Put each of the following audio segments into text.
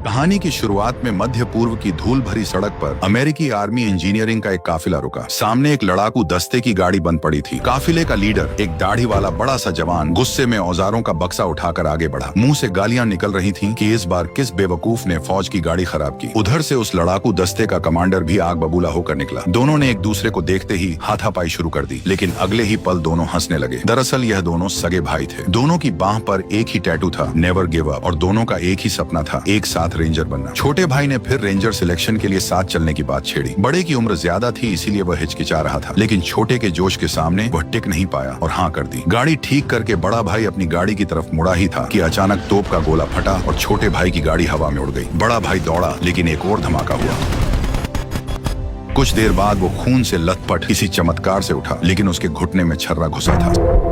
कहानी की शुरुआत में मध्य पूर्व की धूल भरी सड़क पर अमेरिकी आर्मी इंजीनियरिंग का एक काफिला रुका। सामने एक लड़ाकू दस्ते की गाड़ी बंद पड़ी थी। काफिले का लीडर, एक दाढ़ी वाला बड़ा सा जवान, गुस्से में औजारों का बक्सा उठाकर आगे बढ़ा। मुंह से गालियां निकल रही थीं कि इस बार किस बेवकूफ ने फौज की गाड़ी खराब की। उधर से उस लड़ाकू दस्ते का कमांडर भी आग बबूला होकर निकला। दोनों ने एक दूसरे को देखते ही हाथापाई शुरू कर दी, लेकिन अगले ही पल दोनों हंसने लगे। दरअसल यह दोनों सगे भाई थे। दोनों की बाह पर एक ही टैटू था, नेवर गिव अप, और दोनों का एक ही सपना था, एक साथ रेंजर बनना। छोटे भाई ने फिर रेंजर सिलेक्शन के लिए साथ चलने की बात छेड़ी। बड़े की उम्र ज्यादा थी, इसीलिए वह हिचकिचा रहा था, लेकिन छोटे के जोश के सामने वह टिक नहीं पाया और हाँ कर दी। गाड़ी ठीक करके बड़ा भाई अपनी गाड़ी की तरफ मुड़ा ही था कि अचानक तोप का गोला फटा और छोटे भाई की गाड़ी हवा में उड़ गई। बड़ा भाई दौड़ा, लेकिन एक और धमाका हुआ। कुछ देर बाद वो खून से लथपथ किसी चमत्कार से उठा, लेकिन उसके घुटने में छर्रा घुसा था।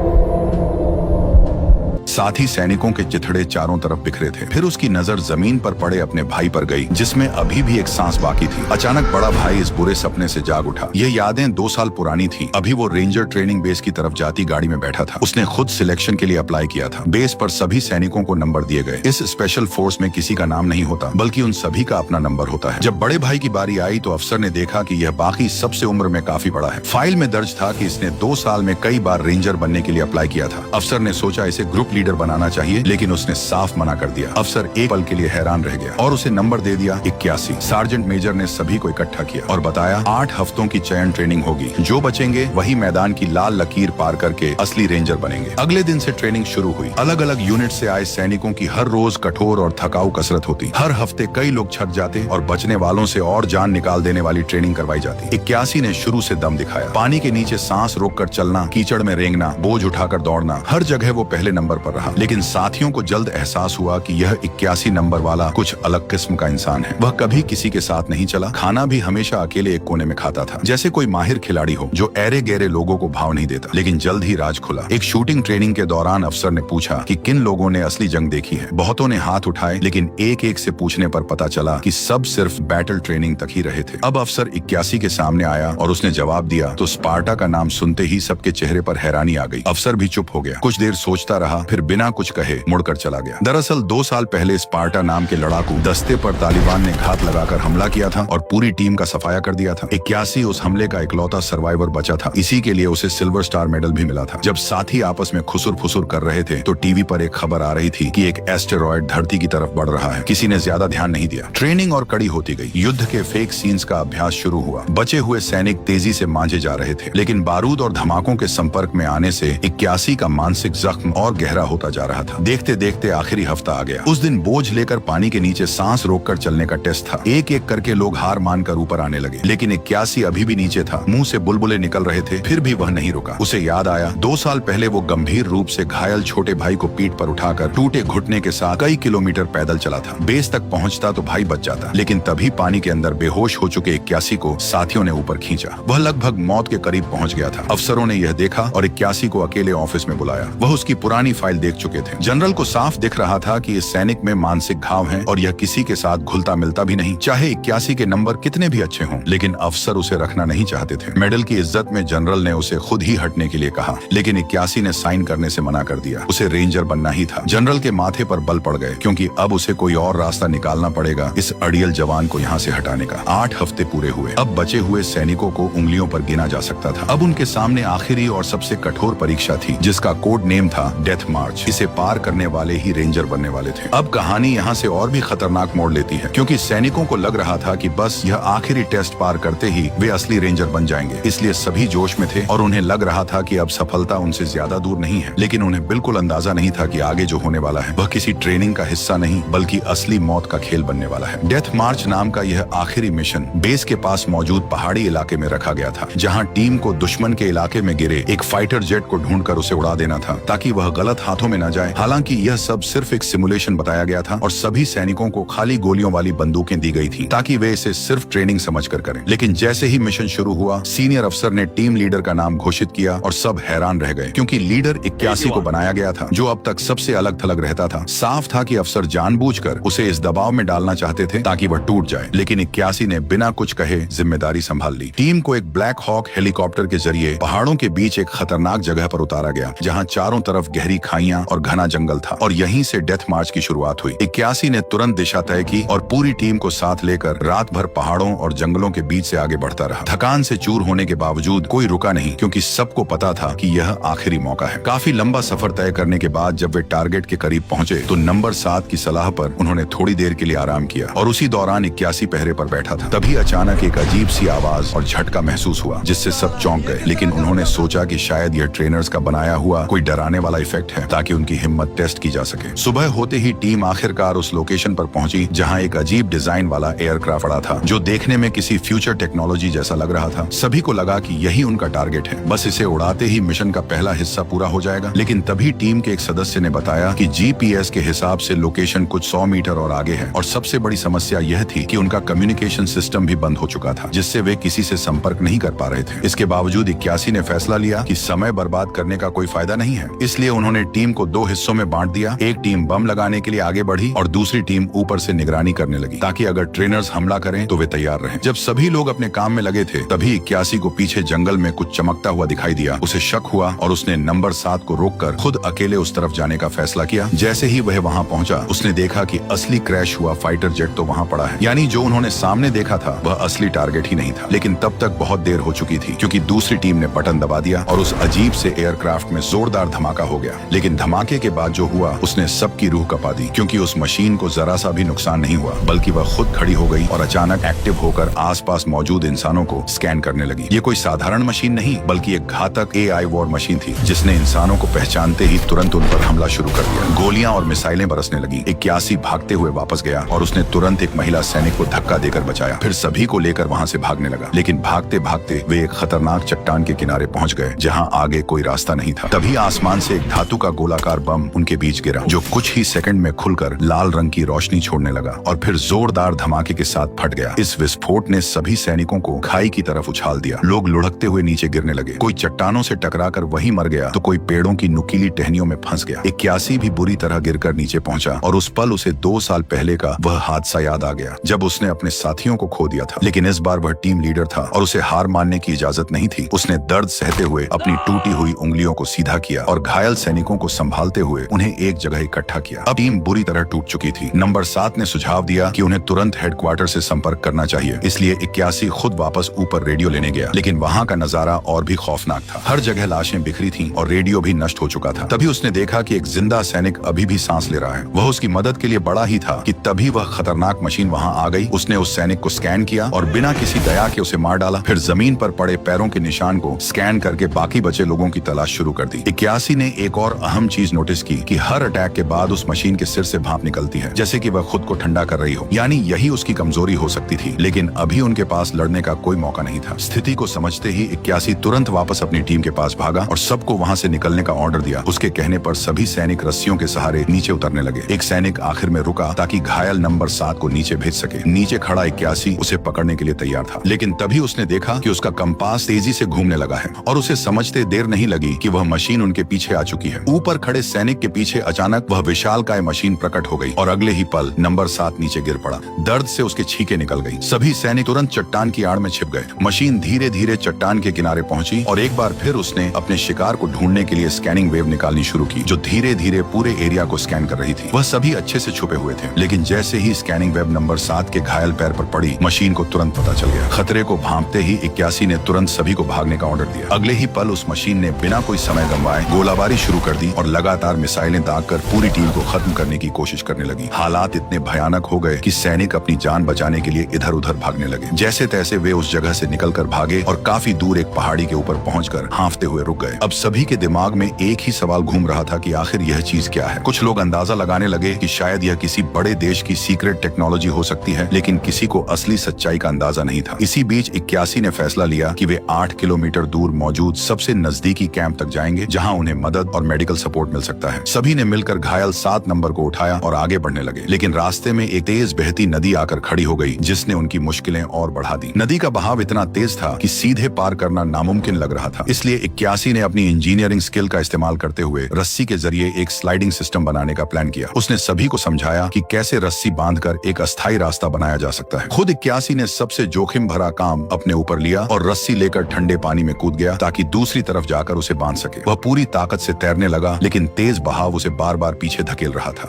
साथ ही सैनिकों के चिथड़े चारों तरफ बिखरे थे। फिर उसकी नजर जमीन पर पड़े अपने भाई पर गई, जिसमें अभी भी एक सांस बाकी थी। अचानक बड़ा भाई इस बुरे सपने से जाग उठा। ये यादें 2 साल पुरानी थी। अभी वो रेंजर ट्रेनिंग बेस की तरफ जाती गाड़ी में बैठा था। उसने खुद सिलेक्शन के लिए अप्लाई किया था। बेस पर सभी सैनिकों को नंबर दिए गए। इस स्पेशल फोर्स में किसी का नाम नहीं होता, बल्कि उन सभी का अपना नंबर होता है। जब बड़े भाई की बारी आई तो अफसर ने देखा कि यह बाकी सबसे उम्र में काफी बड़ा है। फाइल में दर्ज था कि इसने 2 साल में कई बार रेंजर बनने के लिए अप्लाई किया था। अफसर ने सोचा इसे ग्रुप लीडर बनाना चाहिए, लेकिन उसने साफ मना कर दिया। अफसर एक पल के लिए हैरान रह गया और उसे नंबर दे दिया 81। सार्जेंट मेजर ने सभी को इकट्ठा किया और बताया 8 हफ्तों की चयन ट्रेनिंग होगी। जो बचेंगे वही मैदान की लाल लकीर पार करके असली रेंजर बनेंगे। अगले दिन से ट्रेनिंग शुरू हुई। अलग अलग यूनिट से आए सैनिकों की हर रोज कठोर और थकाऊ कसरत होती। हर हफ्ते कई लोग छक जाते और बचने वालों से और जान निकाल देने वाली ट्रेनिंग करवाई जाती। 81 ने शुरू से दम दिखाया। पानी के नीचे सांस रोककर चलना, कीचड़ में रेंगना, बोझ उठाकर दौड़ना, हर जगह वो पहले नंबर पर रहा। लेकिन साथियों को जल्द एहसास हुआ कि यह 81 नंबर वाला कुछ अलग किस्म का इंसान है। वह कभी किसी के साथ नहीं चला, खाना भी हमेशा अकेले एक कोने में खाता था, जैसे कोई माहिर खिलाड़ी हो जो ऐरे गहरे लोगों को भाव नहीं देता। लेकिन जल्द ही राज खुला। एक शूटिंग ट्रेनिंग के दौरान अफसर ने पूछा कि किन लोगों ने असली जंग देखी है। बहुतों ने हाथ उठाए, लेकिन एक एक से पूछने पर पता चला कि सब सिर्फ बैटल ट्रेनिंग तक ही रहे थे। अब अफसर 81 के सामने आया और उसने जवाब दिया तो स्पार्टा का नाम सुनते ही सबके चेहरे पर हैरानी आ गई। अफसर भी चुप हो गया। कुछ देर सोचता रहा, फिर बिना कुछ कहे मुड़कर चला गया। दरअसल 2 साल पहले स्पार्टा नाम के लड़ाकू दस्ते पर तालिबान ने घात लगाकर हमला किया था और पूरी टीम का सफाया कर दिया था। 81 उस हमले का इकलौता सर्वाइवर बचा था। इसी के लिए उसे सिल्वर स्टार मेडल भी मिला था। जब साथी आपस में खुसुर फुसुर कर रहे थे तो टीवी पर एक खबर आ रही थी कि एक एस्टेरॉयड धरती की तरफ बढ़ रहा है। किसी ने ज्यादा ध्यान नहीं दिया। ट्रेनिंग और कड़ी होती गई। युद्ध के फेक सीन्स का अभ्यास शुरू हुआ। बचे हुए सैनिक तेजी से मांझे जा रहे थे, लेकिन बारूद और धमाकों के संपर्क में आने से 81 का मानसिक जख्म और गहरा होता जा रहा था। देखते देखते आखिरी हफ्ता आ गया। उस दिन बोझ लेकर पानी के नीचे सांस रोककर चलने का टेस्ट था। एक एक करके लोग हार मानकर ऊपर आने लगे, लेकिन 81 अभी भी नीचे था। मुंह से बुलबुले निकल रहे थे, फिर भी वह नहीं रुका। उसे याद आया 2 साल पहले वो गंभीर रूप से घायल छोटे भाई को पीठ पर उठाकर टूटे घुटने के साथ कई किलोमीटर पैदल चला था। बेस तक पहुंचता तो भाई बच जाता, लेकिन तभी पानी के अंदर बेहोश हो चुके 81 को साथियों ने ऊपर खींचा। वह लगभग मौत के करीब पहुंच गया था। अफसरों ने यह देखा और 81 को अकेले ऑफिस में बुलाया। वह उसकी पुरानी फाइल देख चुके थे। जनरल को साफ दिख रहा था कि इस सैनिक में मानसिक घाव हैं और यह किसी के साथ घुलता मिलता भी नहीं, चाहे 81 के नंबर कितने भी अच्छे हों। लेकिन अफसर उसे रखना नहीं चाहते थे। मेडल की इज्जत में जनरल ने उसे खुद ही हटने के लिए कहा, लेकिन 81 ने साइन करने से मना कर दिया। उसे रेंजर बनना ही था। जनरल के माथे पर बल पड़ गए, क्योंकि अब उसे कोई और रास्ता निकालना पड़ेगा इस अड़ियल जवान को यहाँ से हटाने का। 8 हफ्ते पूरे हुए। अब बचे हुए सैनिकों को उंगलियों पर गिना जा सकता था। अब उनके सामने आखिरी और सबसे कठोर परीक्षा थी, जिसका कोड नेम था डेथ मार्च। इसे पार करने वाले ही रेंजर बनने वाले थे। अब कहानी यहाँ से और भी खतरनाक मोड़ लेती है, क्योंकि सैनिकों को लग रहा था कि बस यह आखिरी टेस्ट पार करते ही वे असली रेंजर बन जाएंगे। इसलिए सभी जोश में थे और उन्हें लग रहा था कि अब सफलता उनसे ज्यादा दूर नहीं है। लेकिन उन्हें बिल्कुल अंदाजा नहीं था कि आगे जो होने वाला है वह किसी ट्रेनिंग का हिस्सा नहीं, बल्कि असली मौत का खेल बनने वाला है। डेथ मार्च नाम का यह आखिरी मिशन बेस के पास मौजूद पहाड़ी इलाके में रखा गया था, जहाँ टीम को दुश्मन के इलाके में गिरे एक फाइटर जेट को ढूंढकर उसे उड़ा देना था, ताकि वह गलत हाथों में न जाए। हालांकि यह सब सिर्फ एक सिमुलेशन बताया गया था और सभी सैनिकों को खाली गोलियों वाली बंदूकें दी गई थी, ताकि वे इसे सिर्फ ट्रेनिंग समझकर करें। लेकिन जैसे ही मिशन शुरू हुआ, सीनियर अफसर ने टीम लीडर का नाम घोषित किया और सब हैरान रह गए, क्योंकि लीडर 81 को बनाया गया था, जो अब तक सबसे अलग थलग रहता था। साफ था कि अफसर जानबूझकर उसे इस दबाव में डालना चाहते थे ताकि वह टूट जाए। लेकिन 81 ने बिना कुछ कहे जिम्मेदारी संभाल ली। टीम को एक ब्लैक हॉक हेलीकॉप्टर के जरिए पहाड़ों के बीच एक खतरनाक जगह पर उतारा गया, जहाँ चारों तरफ गहरी खाई ऊंचाइयां और घना जंगल था और यहीं से डेथ मार्च की शुरुआत हुई। 81 ने तुरंत दिशा तय की और पूरी टीम को साथ लेकर रात भर पहाड़ों और जंगलों के बीच से आगे बढ़ता रहा। थकान से चूर होने के बावजूद कोई रुका नहीं, क्योंकि सबको पता था कि यह आखिरी मौका है। काफी लंबा सफर तय करने के बाद जब वे टारगेट के करीब पहुंचे तो नंबर 7 की सलाह पर उन्होंने थोड़ी देर के लिए आराम किया और उसी दौरान 81 पहरे पर बैठा था। तभी अचानक एक अजीब सी आवाज और झटका महसूस हुआ, जिससे सब चौंक गए। लेकिन उन्होंने सोचा कि शायद यह ट्रेनर्स का बनाया हुआ कोई डराने वाला इफेक्ट है, ताकि उनकी हिम्मत टेस्ट की जा सके। सुबह होते ही टीम आखिरकार उस लोकेशन पर पहुंची जहां एक अजीब डिजाइन वाला एयरक्राफ्ट पड़ा था, जो देखने में किसी फ्यूचर टेक्नोलॉजी जैसा लग रहा था। सभी को लगा कि यही उनका टारगेट है, बस इसे उड़ाते ही मिशन का पहला हिस्सा पूरा हो जाएगा। लेकिन तभी टीम के एक सदस्य ने बताया कि जीपीएस के हिसाब से लोकेशन कुछ 100 मीटर और आगे है और सबसे बड़ी समस्या यह थी कि उनका कम्युनिकेशन सिस्टम भी बंद हो चुका था, जिससे वे किसी से संपर्क नहीं कर पा रहे थे। इसके बावजूद 81 ने फैसला लिया कि समय बर्बाद करने का कोई फायदा नहीं है, इसलिए उन्होंने टीम को 2 हिस्सों में बांट दिया। एक टीम बम लगाने के लिए आगे बढ़ी और दूसरी टीम ऊपर से निगरानी करने लगी, ताकि अगर ट्रेनर्स हमला करें तो वे तैयार रहें। जब सभी लोग अपने काम में लगे थे तभी 81 को पीछे जंगल में कुछ चमकता हुआ दिखाई दिया। उसे शक हुआ और उसने नंबर 7 को रोककर खुद अकेले उस तरफ जाने का फैसला किया। जैसे ही वह वहां पहुंचा उसने देखा कि असली क्रैश हुआ फाइटर जेट तो वहां पड़ा है, यानी जो उन्होंने सामने देखा था वह असली टारगेट ही नहीं था। लेकिन तब तक बहुत देर हो चुकी थी, क्योंकि दूसरी टीम ने बटन दबा दिया और उस अजीब से एयरक्राफ्ट में जोरदार धमाका हो गया। लेकिन धमाके के बाद जो हुआ उसने सबकी रूह कपा दी, क्योंकि उस मशीन को जरा सा भी नुकसान नहीं हुआ, बल्कि वह खुद खड़ी हो गई और अचानक एक्टिव होकर आसपास मौजूद इंसानों को स्कैन करने लगी। ये कोई साधारण मशीन नहीं, बल्कि एक घातक AI वॉर मशीन थी, जिसने इंसानों को पहचानते ही तुरंत उन पर हमला शुरू कर दिया। गोलियां और मिसाइलें बरसने लगी। 81 भागते हुए वापस गया और उसने तुरंत एक महिला सैनिक को धक्का देकर बचाया। फिर सभी को लेकर वहां से भागने लगा। लेकिन भागते भागते वे एक खतरनाक चट्टान के किनारे पहुंच गए, जहां आगे कोई रास्ता नहीं था। तभी आसमान से एक धातु का गोलाकार बम उनके बीच गिरा, जो कुछ ही सेकंड में खुलकर लाल रंग की रोशनी छोड़ने लगा और फिर जोरदार धमाके के साथ फट गया। इस विस्फोट ने सभी सैनिकों को खाई की तरफ उछाल दिया। लोग लुढ़कते हुए नीचे गिरने लगे। कोई चट्टानों से टकराकर वहीं मर गया तो कोई पेड़ों की नुकीली टहनियों में फंस गया। 81 भी बुरी तरह गिरकर नीचे पहुंचा और उस पल उसे 2 साल पहले का वह हादसा याद आ गया, जब उसने अपने साथियों को खो दिया था। लेकिन इस बार वह टीम लीडर था और उसे हार मानने की इजाजत नहीं थी। उसने दर्द सहते हुए अपनी टूटी हुई उंगलियों को सीधा किया और घायल सैनिकों को संभालते हुए उन्हें एक जगह इकट्ठा किया। अब टीम बुरी तरह टूट चुकी थी। नंबर 7 ने सुझाव दिया कि उन्हें तुरंत हेडक्वार्टर से संपर्क करना चाहिए, इसलिए 81 खुद वापस ऊपर रेडियो लेने गया। लेकिन वहां का नजारा और भी खौफनाक था। हर जगह लाशें बिखरी थीं और रेडियो भी नष्ट हो चुका था। तभी उसने देखा कि एक जिंदा सैनिक अभी भी सांस ले रहा है। वह उसकी मदद के लिए बड़ा ही था कि तभी वह खतरनाक मशीन वहां आ गई। उसने उस सैनिक को स्कैन किया और बिना किसी दया के उसे मार डाला। फिर जमीन पर पड़े पैरों के निशान को स्कैन करके बाकी बचे लोगों की तलाश शुरू कर दी। 81 ने एक और अहम चीज नोटिस की कि हर अटैक के बाद उस मशीन के सिर से भाप निकलती है, जैसे कि वह खुद को ठंडा कर रही हो। यानी यही उसकी कमजोरी हो सकती थी। लेकिन अभी उनके पास लड़ने का कोई मौका नहीं था। स्थिति को समझते ही 81 तुरंत वापस अपनी टीम के पास भागा और सबको वहां से निकलने का ऑर्डर दिया। उसके कहने पर सभी सैनिक रस्सियों के सहारे नीचे उतरने लगे। एक सैनिक आखिर में रुका ताकि घायल नंबर 7 को नीचे भेज सके। नीचे खड़ा 81 उसे पकड़ने के लिए तैयार था। लेकिन तभी उसने देखा कि उसका कंपास तेजी से घूमने लगा है और उसे समझते देर नहीं लगी कि वह मशीन उनके पीछे आ चुकी है। ऊपर खड़े सैनिक के पीछे अचानक वह विशालकाय मशीन प्रकट हो गई और अगले ही पल नंबर 7 नीचे गिर पड़ा। दर्द से उसके छींके निकल गई। सभी सैनिक तुरंत चट्टान की आड़ में छिप गए। मशीन धीरे धीरे चट्टान के किनारे पहुंची और एक बार फिर उसने अपने शिकार को ढूंढने के लिए स्कैनिंग वेव निकालनी शुरू की, जो धीरे धीरे पूरे एरिया को स्कैन कर रही थी। वह सभी अच्छे से छुपे हुए थे, लेकिन जैसे ही स्कैनिंग वेब नंबर 7 के घायल पैर पर पड़ी, मशीन को तुरंत पता चल गया। खतरे को भांपते ही 81 ने तुरंत सभी को भागने का ऑर्डर दिया। अगले ही पल उस मशीन ने बिना कोई समय गंवाए गोलाबारी शुरू कर दी और लगातार मिसाइलें दागकर पूरी टीम को खत्म करने की कोशिश करने लगी। हालात इतने भयानक हो गए कि सैनिक अपनी जान बचाने के लिए इधर उधर भागने लगे। जैसे तैसे वे उस जगह से निकलकर भागे और काफी दूर एक पहाड़ी के ऊपर पहुंचकर हांफते हुए रुक गए। अब सभी के दिमाग में एक ही सवाल घूम रहा था कि आखिर यह चीज क्या है। कुछ लोग अंदाजा लगाने लगे कि शायद यह किसी बड़े देश की सीक्रेट टेक्नोलॉजी हो सकती है, लेकिन किसी को असली सच्चाई का अंदाजा नहीं था। इसी बीच 81 ने फैसला लिया कि वे 8 किलोमीटर दूर मौजूद सबसे नजदीकी कैंप तक जाएंगे, जहां उन्हें मदद और मेडिकल सपोर्ट मिल सकता है। सभी ने मिलकर घायल 7 नंबर को उठाया और आगे बढ़ने लगे। लेकिन रास्ते में एक तेज बहती नदी आकर खड़ी हो गई, जिसने उनकी मुश्किलें और बढ़ा दी। नदी का बहाव इतना तेज था कि सीधे पार करना नामुमकिन लग रहा था। इसलिए 81 ने अपनी इंजीनियरिंग स्किल का इस्तेमाल करते हुए रस्सी के जरिए एक स्लाइडिंग सिस्टम बनाने का प्लान किया। उसने सभी को समझाया कि कैसे रस्सी बांधकर एक अस्थायी रास्ता बनाया जा सकता है। खुद 81 ने सबसे जोखिम भरा काम अपने ऊपर लिया और रस्सी लेकर ठंडे पानी में कूद गया ताकि दूसरी तरफ जाकर उसे बांध सके। वह पूरी ताकत से तैरने लगा लेकिन तेज बहाव उसे बार बार पीछे धकेल रहा था।